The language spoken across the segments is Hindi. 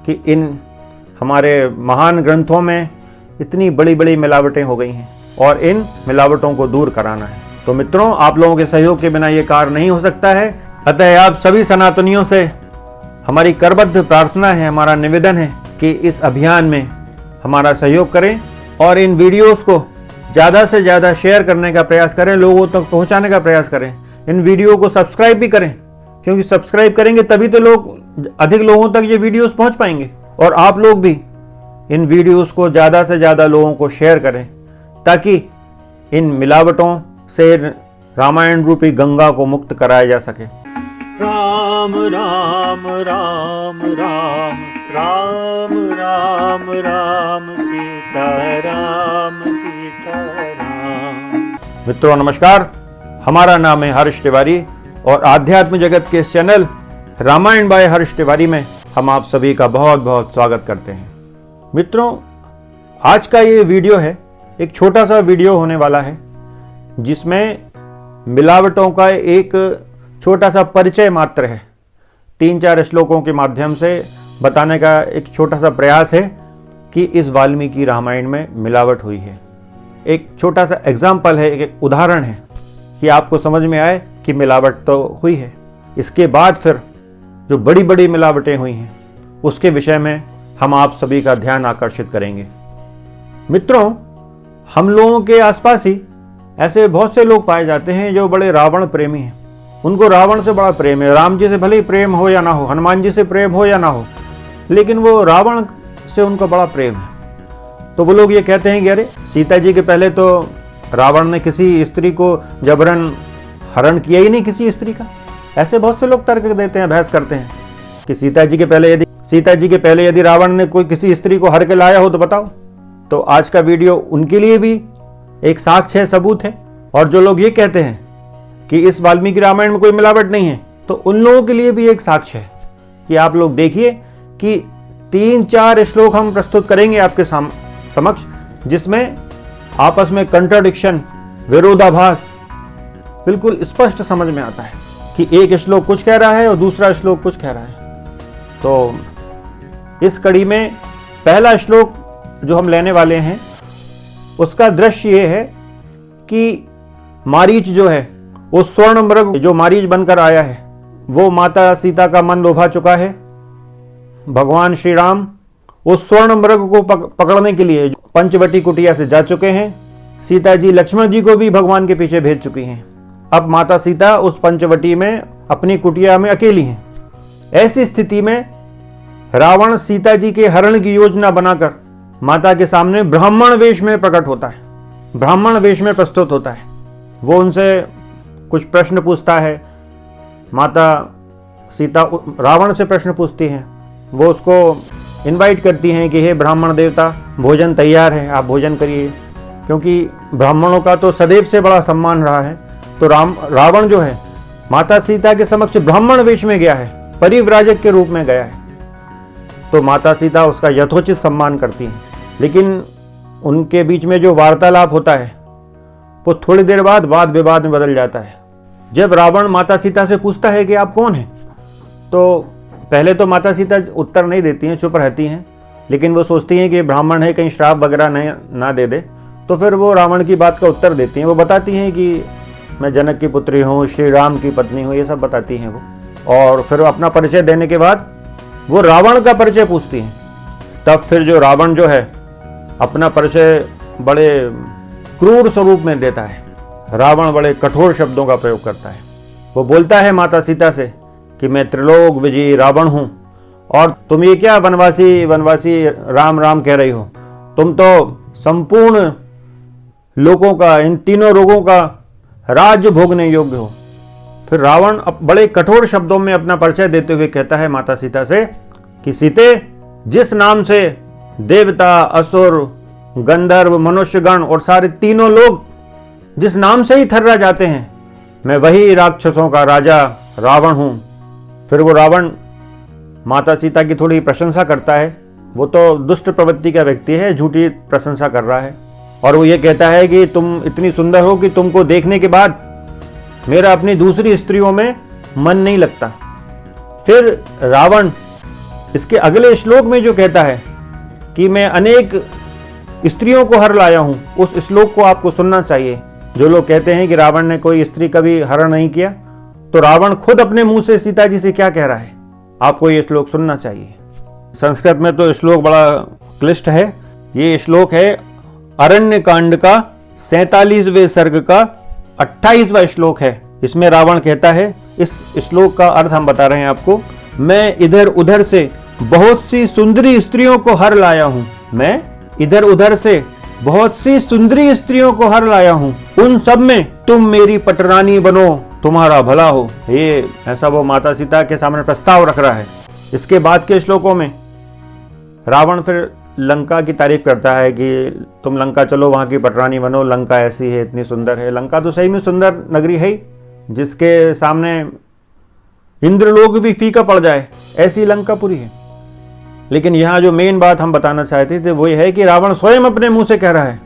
कि इन हमारे महान ग्रंथों में इतनी बड़ी बड़ी मिलावटें हो गई हैं और इन मिलावटों को दूर कराना है। तो मित्रों, आप लोगों के सहयोग के बिना ये कार्य नहीं हो सकता है। अतः आप सभी सनातनियों से हमारी करबद्ध प्रार्थना है, हमारा निवेदन है कि इस अभियान में हमारा सहयोग करें और इन वीडियोस को ज़्यादा से ज़्यादा शेयर करने का प्रयास करें, लोगों तक पहुंचाने का प्रयास करें। इन वीडियो को सब्सक्राइब भी करें, क्योंकि सब्सक्राइब करेंगे तभी तो अधिक लोगों तक ये वीडियोस पहुंच पाएंगे। और आप लोग भी इन वीडियोस को ज़्यादा से ज़्यादा लोगों को शेयर करें, ताकि इन मिलावटों से रामायण रूपी गंगा को मुक्त कराया जा सके। राम राम राम राम राम राम राम सीता राम सीता राम। मित्रों नमस्कार, हमारा नाम है हर्ष तिवारी और आध्यात्म जगत के इस चैनल रामायण बाय हर्ष तिवारी में हम आप सभी का बहुत बहुत स्वागत करते हैं। मित्रों, आज का ये वीडियो है, एक छोटा सा वीडियो होने वाला है, जिसमें मिलावटों का एक छोटा सा परिचय मात्र है। 3-4 श्लोकों के माध्यम से बताने का एक छोटा सा प्रयास है कि इस वाल्मीकि रामायण में मिलावट हुई है। एक छोटा सा एग्जाम्पल है, एक उदाहरण है कि आपको समझ में आए कि मिलावट तो हुई है। इसके बाद फिर जो बड़ी बड़ी मिलावटें हुई हैं उसके विषय में हम आप सभी का ध्यान आकर्षित करेंगे। मित्रों, हम लोगों के आसपास ही ऐसे बहुत से लोग पाए जाते हैं जो बड़े रावण प्रेमी हैं। उनको रावण से बड़ा प्रेम है। राम जी से भले ही प्रेम हो या ना हो, हनुमान जी से प्रेम हो या ना हो, लेकिन वो रावण से उनका बड़ा प्रेम है। तो वो लोग ये कहते हैं कि अरे सीता जी के पहले तो रावण ने किसी स्त्री को जबरन हरण किया ही नहीं, किसी स्त्री का। ऐसे बहुत से लोग तर्क देते हैं, बहस करते हैं कि सीता जी के पहले यदि रावण ने कोई किसी स्त्री को हर के लाया हो तो बताओ। तो आज का वीडियो उनके लिए भी एक साक्ष्य है, सबूत है। और जो लोग ये कहते हैं कि इस वाल्मीकि रामायण में कोई मिलावट नहीं है, तो उन लोगों के लिए भी एक साक्ष्य है कि आप लोग देखिए कि 3-4 श्लोक हम प्रस्तुत करेंगे आपके समक्ष, जिसमें आपस में कंट्राडिक्शन, विरोधाभास बिल्कुल स्पष्ट समझ में आता है कि एक श्लोक कुछ कह रहा है और दूसरा श्लोक कुछ कह रहा है। तो इस कड़ी में पहला श्लोक जो हम लेने वाले हैं उसका दृश्य ये है कि मारीच जो है, वो स्वर्ण मृग जो मारीच बनकर आया है, वो माता सीता का मन लोभा चुका है। भगवान श्री राम उस स्वर्ण मृग को पकड़ने के लिए पंचवटी कुटिया से जा चुके हैं। सीता जी लक्ष्मण जी को भी भगवान के पीछे भेज चुकी हैं। अब माता सीता उस पंचवटी में अपनी कुटिया में अकेली हैं। ऐसी स्थिति में रावण सीता जी के हरण की योजना बनाकर माता के सामने ब्राह्मण वेश में प्रकट होता है, ब्राह्मण वेश में प्रस्तुत होता है। वो उनसे कुछ प्रश्न पूछता है। माता सीता रावण से प्रश्न पूछती हैं। वो उसको इनवाइट करती हैं कि हे ब्राह्मण देवता, भोजन तैयार है, आप भोजन करिए, क्योंकि ब्राह्मणों का तो सदैव से बड़ा सम्मान रहा है। तो रावण जो है माता सीता के समक्ष ब्राह्मण वेश में गया है, परिव्राजक के रूप में गया है। तो माता सीता उसका यथोचित सम्मान करती हैं, लेकिन उनके बीच में जो वार्तालाप होता है वो थोड़ी देर बाद वाद विवाद में बदल जाता है। जब रावण माता सीता से पूछता है कि आप कौन हैं, तो पहले तो माता सीता उत्तर नहीं देती हैं, चुप रहती हैं, लेकिन वो सोचती हैं कि ब्राह्मण है, कहीं श्राप वगैरह ना दे दे। तो फिर वो रावण की बात का उत्तर देती हैं। वो बताती हैं कि मैं जनक की पुत्री हूँ, श्री राम की पत्नी हूँ, ये सब बताती हैं वो। और फिर अपना परिचय देने के बाद वो रावण का परिचय पूछती हैं। तब फिर जो रावण जो है अपना परिचय बड़े क्रूर स्वरूप में देता है। रावण बड़े कठोर शब्दों का प्रयोग करता है। वो बोलता है माता सीता से कि मैं त्रिलोक विजयी रावण हूँ, और तुम ये क्या वनवासी राम राम कह रही हो? तुम तो संपूर्ण लोगों का, इन तीनों लोगों का राज्य भोगने योग्य हो। फिर रावण बड़े कठोर शब्दों में अपना परिचय देते हुए कहता है माता सीता से कि सीते, जिस नाम से देवता, असुर, गंधर्व, मनुष्यगण और सारे तीनों लोग जिस नाम से ही थर्रा जाते हैं, मैं वही राक्षसों का राजा रावण हूं। फिर वो रावण माता सीता की थोड़ी प्रशंसा करता है। वो तो दुष्ट प्रवृत्ति का व्यक्ति है, झूठी प्रशंसा कर रहा है, और वो ये कहता है कि तुम इतनी सुंदर हो कि तुमको देखने के बाद मेरा अपनी दूसरी स्त्रियों में मन नहीं लगता। फिर रावण इसके अगले श्लोक में जो कहता है कि मैं अनेक स्त्रियों को हर लाया हूं, उस श्लोक को आपको सुनना चाहिए। जो लोग कहते हैं कि रावण ने कोई स्त्री कभी हरण नहीं किया, तो रावण खुद अपने मुंह से सीता जी से क्या कह रहा है, आपको ये श्लोक सुनना चाहिए। संस्कृत में तो श्लोक बड़ा क्लिष्ट है। ये श्लोक है अरण्य कांड का 47वें सर्ग का 28वां श्लोक है। इसमें रावण कहता है, इस श्लोक का अर्थ हम बता रहे हैं आपको, मैं इधर उधर से बहुत सी सुंदरी स्त्रियों को हर लाया हूं, मैं इधर उधर से बहुत सी सुंदरी स्त्रियों को हर लाया हूं, उन सब में तुम मेरी पटरानी बनो, तुम्हारा भला हो। ये ऐसा वो माता सीता के सामने प्रस्ताव रख रहा है। इसके बाद के श्लोकों में रावण फिर लंका की तारीफ करता है कि तुम लंका चलो, वहां की पटरानी बनो, लंका ऐसी है, इतनी सुंदर है। लंका तो सही में सुंदर नगरी है ही, जिसके सामने इंद्रलोक भी फीका पड़ जाए, ऐसी लंकापुरी है। लेकिन यहाँ जो मेन बात हम बताना चाहते थे वो ये है कि रावण स्वयं अपने मुंह से कह रहा है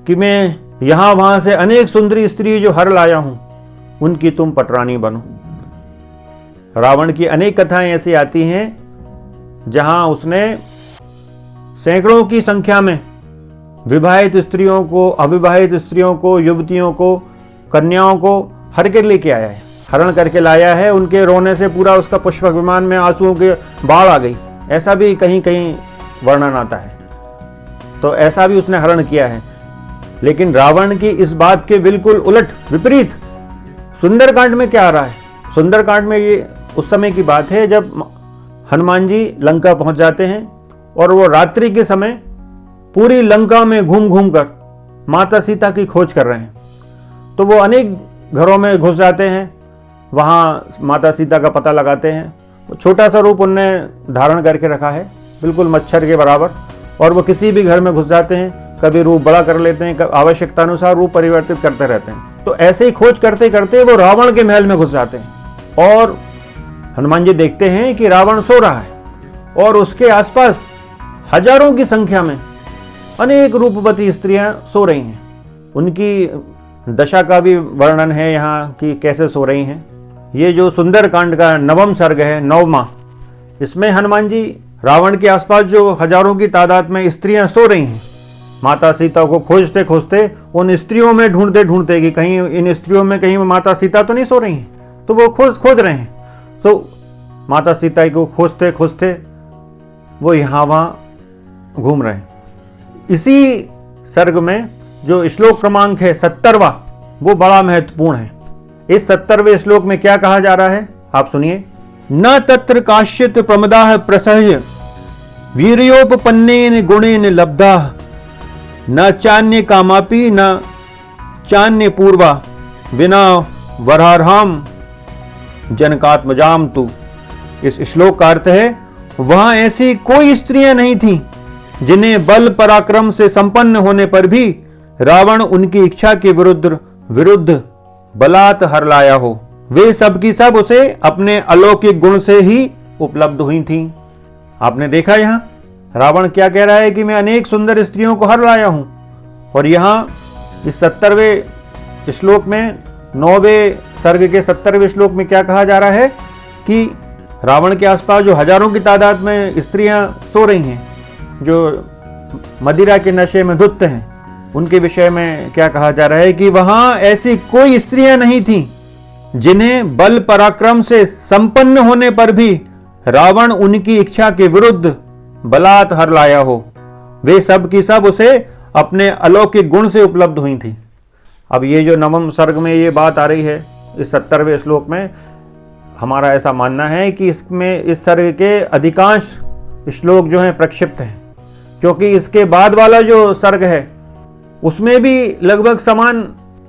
कि मैं यहाँ वहां से अनेक सुंदरी स्त्री जो हर लाया हूं, उनकी तुम पटरानी बनो। रावण की अनेक कथाएं ऐसी आती हैं जहां उसने सैकड़ों की संख्या में विवाहित स्त्रियों को, अविवाहित स्त्रियों को, युवतियों को, कन्याओं को हर के लेके आया है, हरण करके लाया है। उनके रोने से पूरा उसका पुष्पक विमान में आंसुओं के बाढ़ आ गई, ऐसा भी कहीं कहीं वर्णन आता है। तो ऐसा भी उसने हरण किया है। लेकिन रावण की इस बात के बिल्कुल उलट विपरीत सुंदरकांड में क्या आ रहा है। सुंदरकांड में ये उस समय की बात है जब हनुमान जी लंका पहुंच जाते हैं और वो रात्रि के समय पूरी लंका में घूम घूम कर माता सीता की खोज कर रहे हैं। तो वो अनेक घरों में घुस जाते हैं, वहाँ माता सीता का पता लगाते हैं। छोटा सा रूप उनने धारण करके रखा है, बिल्कुल मच्छर के बराबर, और वो किसी भी घर में घुस जाते हैं, कभी रूप बड़ा कर लेते हैं, आवश्यकता अनुसार रूप परिवर्तित करते रहते हैं। तो ऐसे ही खोज करते करते वो रावण के महल में घुस जाते हैं और हनुमान जी देखते हैं कि रावण सो रहा है और उसके आसपास हजारों की संख्या में अनेक रूपवती स्त्रियां सो रही हैं। उनकी दशा का भी वर्णन है यहाँ कि कैसे सो रही हैं। ये जो सुंदरकांड का 9वां सर्ग है, 9वां, इसमें हनुमान जी रावण के आसपास जो हजारों की तादाद में स्त्रियां सो रही हैं, माता सीता को खोजते खोजते, उन स्त्रियों में ढूंढते ढूंढते कि कहीं इन स्त्रियों में कहीं माता सीता तो नहीं सो रही हैं, तो वो खोज रहे हैं। तो माता सीता को खोजते खोजते वो यहाँ वहाँ घूम रहे हैं। इसी सर्ग में जो श्लोक क्रमांक है 70वां, वो बड़ा महत्वपूर्ण है। इस 70वें श्लोक में क्या कहा जा रहा है, आप सुनिए। न तत्र काश्चित् प्रमदाः प्रसह्य वीर्योपपन्नेन गुणेन लब्धाः न चान्य कामापि न चान्य पूर्वा विना वरार्हाम जनकात्मजाम तु। इस श्लोक का अर्थ है, वहां ऐसी कोई स्त्रियां नहीं थीं जिन्हें बल पराक्रम से संपन्न होने पर भी रावण उनकी इच्छा के विरुद्ध बलात् हर लाया हो। वे सब की सब उसे अपने अलौकिक गुण से ही उपलब्ध हुई थीं। आपने देखा यहां रावण क्या कह रहा है कि मैं अनेक सुंदर स्त्रियों को हर लाया हूं, और यहां इस 70वें श्लोक में 9वें सर्ग के 70वें श्लोक में क्या कहा जा रहा है कि रावण के आसपास जो हजारों की तादाद में स्त्रियां सो रही हैं, जो मदिरा के नशे में धुत हैं, उनके विषय में क्या कहा जा रहा है कि वहां ऐसी कोई स्त्रियां नहीं थीं जिन्हें बल पराक्रम से संपन्न होने पर भी रावण उनकी इच्छा के विरुद्ध बलात् हर लाया हो। वे सब की सब उसे अपने अलौकिक गुण से उपलब्ध हुई थी। अब ये जो 9वें सर्ग में ये बात आ रही है, इस 70वें श्लोक में, हमारा ऐसा मानना है कि इसमें इस सर्ग के अधिकांश श्लोक जो हैं प्रक्षिप्त हैं, क्योंकि इसके बाद वाला जो सर्ग है उसमें भी लगभग समान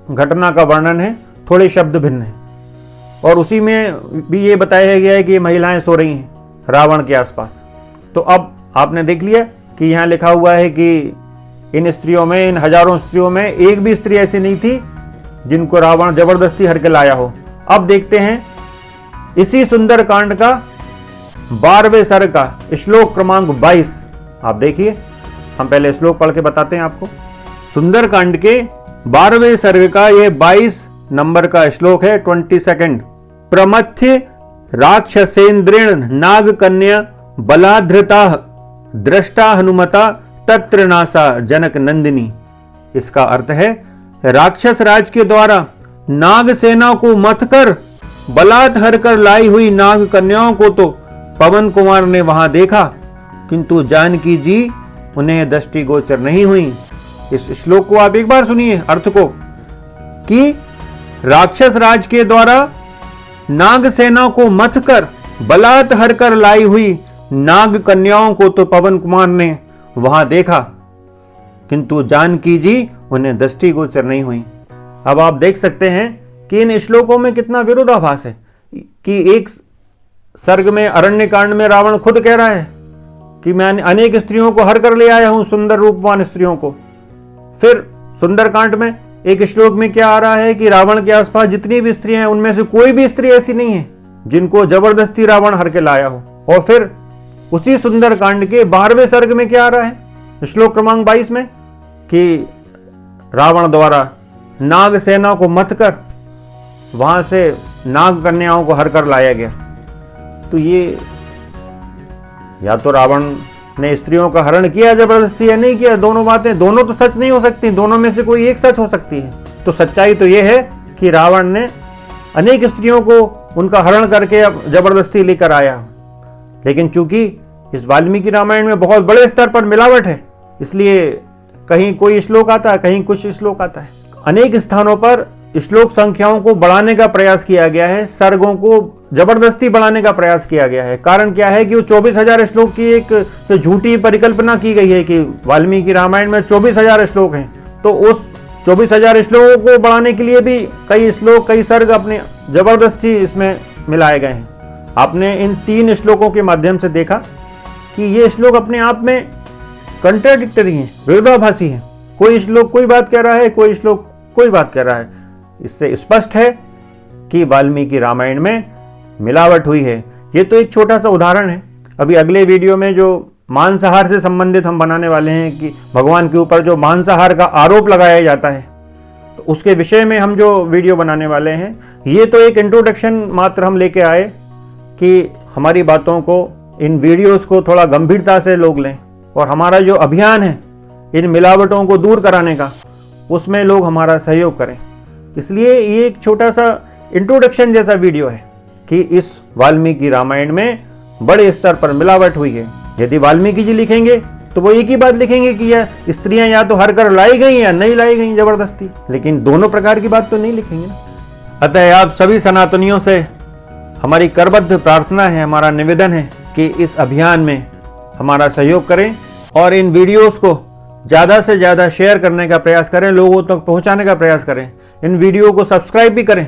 घटना का वर्णन है, थोड़े शब्द भिन्न हैं, और उसी में भी ये बताया गया है कि ये महिलाएं सो रही हैं रावण के आसपास। तो अब आपने देख लिया कि यहाँ लिखा हुआ है कि इन स्त्रियों में, इन हजारों स्त्रियों में एक भी स्त्री ऐसी नहीं थी जिनको रावण जबरदस्ती हर के लाया हो। अब देखते हैं इसी सुंदर कांड का 12वें सर्ग का श्लोक क्रमांक 22। आप देखिए, हम पहले श्लोक पढ़ के बताते हैं आपको। सुंदर कांड के 12वें सर्ग का यह 22 नंबर का श्लोक है, 22। प्रमथ्य राक्षसेन्द्रेण नाग कन्या बलाधृता दृष्टा हनुमता तत्र नासा जनक नंदिनी। इसका अर्थ है राक्षस राज के द्वारा नाग सेना को मथ कर बलात् हर कर लाई हुई नाग कन्याओं को तो पवन कुमार ने वहां देखा, किंतु जानकी जी उन्हें दृष्टिगोचर नहीं हुई। इस श्लोक को आप एक बार सुनिए अर्थ को, कि राक्षस राज के द्वारा नाग सेना को मथ कर बलात् हर कर लाई हुई नाग कन्याओं को तो पवन कुमार ने वहां देखा, किंतु जानकी जी उन्हें दृष्टिगोचर नहीं हुई। अब आप देख सकते हैं कि इन श्लोकों में कितना विरोधाभास है कि एक सर्ग में अरण्य कांड में रावण खुद कह रहा है कि मैं अनेक स्त्रियों को हर कर ले आया हूं, सुंदर रूपवान स्त्रियों को। फिर सुंदरकांड में एक श्लोक में क्या आ रहा है कि रावण के आसपास जितनी भी स्त्रियां हैं उनमें से कोई भी स्त्री ऐसी नहीं है जिनको जबरदस्ती रावण हर के लाया हो। और फिर उसी सुंदरकांड के 12वें सर्ग में क्या आ रहा है श्लोक क्रमांक 22 में कि रावण द्वारा नाग सेना को मत कर वहां से नाग कन्याओं को हर कर लाया गया। तो ये या तो रावण ने स्त्रियों का हरण किया जबरदस्ती या नहीं किया, दोनों बातें, दोनों तो सच नहीं हो सकती, दोनों में से कोई एक सच हो सकती है। तो सच्चाई तो यह है कि रावण ने अनेक स्त्रियों को उनका हरण करके जबरदस्ती लेकर आया। लेकिन चूंकि इस वाल्मीकि रामायण में बहुत बड़े स्तर पर मिलावट है, इसलिए कहीं कोई श्लोक आता है, कहीं कुछ श्लोक आता है। अनेक स्थानों पर श्लोक संख्याओं को बढ़ाने का प्रयास किया गया है, सर्गों को जबरदस्ती बढ़ाने का प्रयास किया गया है। कारण क्या है कि वो 24,000 श्लोक की एक झूठी परिकल्पना की गई है कि वाल्मीकि रामायण में 24,000 श्लोक हैं। तो उस 24,000 श्लोकों को बढ़ाने के लिए भी कई श्लोक, कई सर्ग अपने जबरदस्ती इसमें मिलाए गए हैं। आपने इन 3 श्लोकों के माध्यम से देखा कि ये श्लोक अपने आप में कंट्राडिक्टरी हैं, विरोधाभासी हैं। कोई श्लोक कोई बात कह रहा है, कोई श्लोक कोई बात कह रहा है। इससे स्पष्ट है कि वाल्मीकि रामायण में मिलावट हुई है। ये तो एक छोटा सा उदाहरण है। अभी अगले वीडियो में जो मांसाहार से संबंधित हम बनाने वाले हैं कि भगवान के ऊपर जो मांसाहार का आरोप लगाया जाता है, तो उसके विषय में हम जो वीडियो बनाने वाले हैं, ये तो एक इंट्रोडक्शन मात्र हम लेके आए कि हमारी बातों को, इन वीडियोस को थोड़ा गंभीरता से लोग लें और हमारा जो अभियान है इन मिलावटों को दूर कराने का, उसमें लोग हमारा सहयोग करें। इसलिए ये एक छोटा सा इंट्रोडक्शन जैसा वीडियो है कि इस वाल्मीकि रामायण में बड़े स्तर पर मिलावट हुई है। यदि वाल्मीकि जी लिखेंगे तो वो एक ही बात लिखेंगे कि यह स्त्रियां या तो हर कर लाई गई या नहीं लाई गई जबरदस्ती, लेकिन दोनों प्रकार की बात तो नहीं लिखेंगे ना। अतः आप सभी सनातनियों से हमारी करबद्ध प्रार्थना है, हमारा निवेदन है कि इस अभियान में हमारा सहयोग करें और इन वीडियोस को ज़्यादा से ज़्यादा शेयर करने का प्रयास करें, लोगों तक पहुंचाने का प्रयास करें। इन वीडियो को सब्सक्राइब भी करें,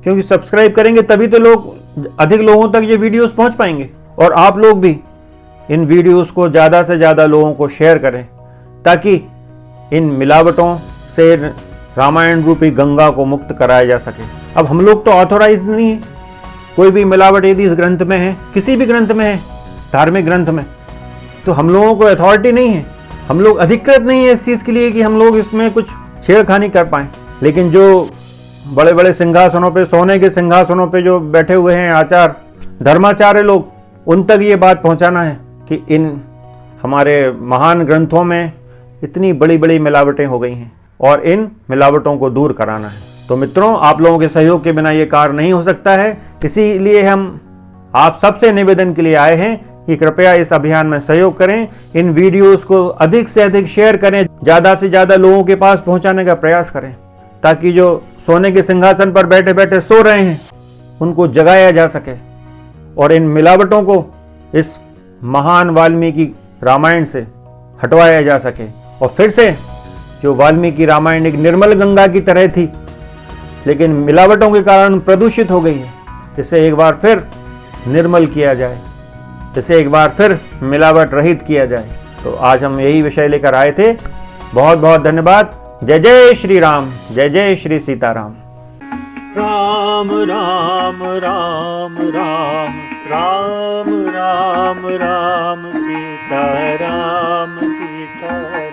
क्योंकि सब्सक्राइब करेंगे तभी तो लोग, अधिक लोगों तक ये वीडियोस पहुंच पाएंगे। और आप लोग भी इन वीडियोस को ज़्यादा से ज़्यादा लोगों को शेयर करें, ताकि इन मिलावटों से रामायण रूपी गंगा को मुक्त कराया जा सके। अब हम लोग तो ऑथोराइज नहीं है, कोई भी मिलावट यदि इस ग्रंथ में है, किसी भी ग्रंथ में है, धार्मिक ग्रंथ में, तो हम लोगों को अथॉरिटी नहीं है, हम लोग अधिकृत नहीं है इस चीज़ के लिए कि हम लोग इसमें कुछ छेड़खानी कर पाएं। लेकिन जो बड़े बड़े सिंहासनों पे, सोने के सिंहासनों पे जो बैठे हुए हैं आचार, धर्माचार्य लोग, उन तक ये बात पहुंचाना है कि इन हमारे महान ग्रंथों में इतनी बड़ी बड़ी मिलावटें हो गई हैं और इन मिलावटों को दूर कराना है। तो मित्रों, आप लोगों के सहयोग के बिना ये कार्य नहीं हो सकता है। इसीलिए हम आप सबसे निवेदन के लिए आए हैं कि कृपया इस अभियान में सहयोग करें, इन वीडियोस को अधिक से अधिक शेयर करें, ज़्यादा से ज़्यादा लोगों के पास पहुंचाने का प्रयास करें, ताकि जो सोने के सिंहासन पर बैठे बैठे सो रहे हैं उनको जगाया जा सके और इन मिलावटों को इस महान वाल्मीकि रामायण से हटवाया जा सके। और फिर से जो वाल्मीकि रामायण एक निर्मल गंगा की तरह थी, लेकिन मिलावटों के कारण प्रदूषित हो गई है, इसे एक बार फिर निर्मल किया जाए, इसे एक बार फिर मिलावट रहित किया जाए। तो आज हम यही विषय लेकर आए थे। बहुत बहुत धन्यवाद। जय जय श्री राम, जय जय श्री सीताराम। राम राम राम राम राम राम राम सीता राम सीता।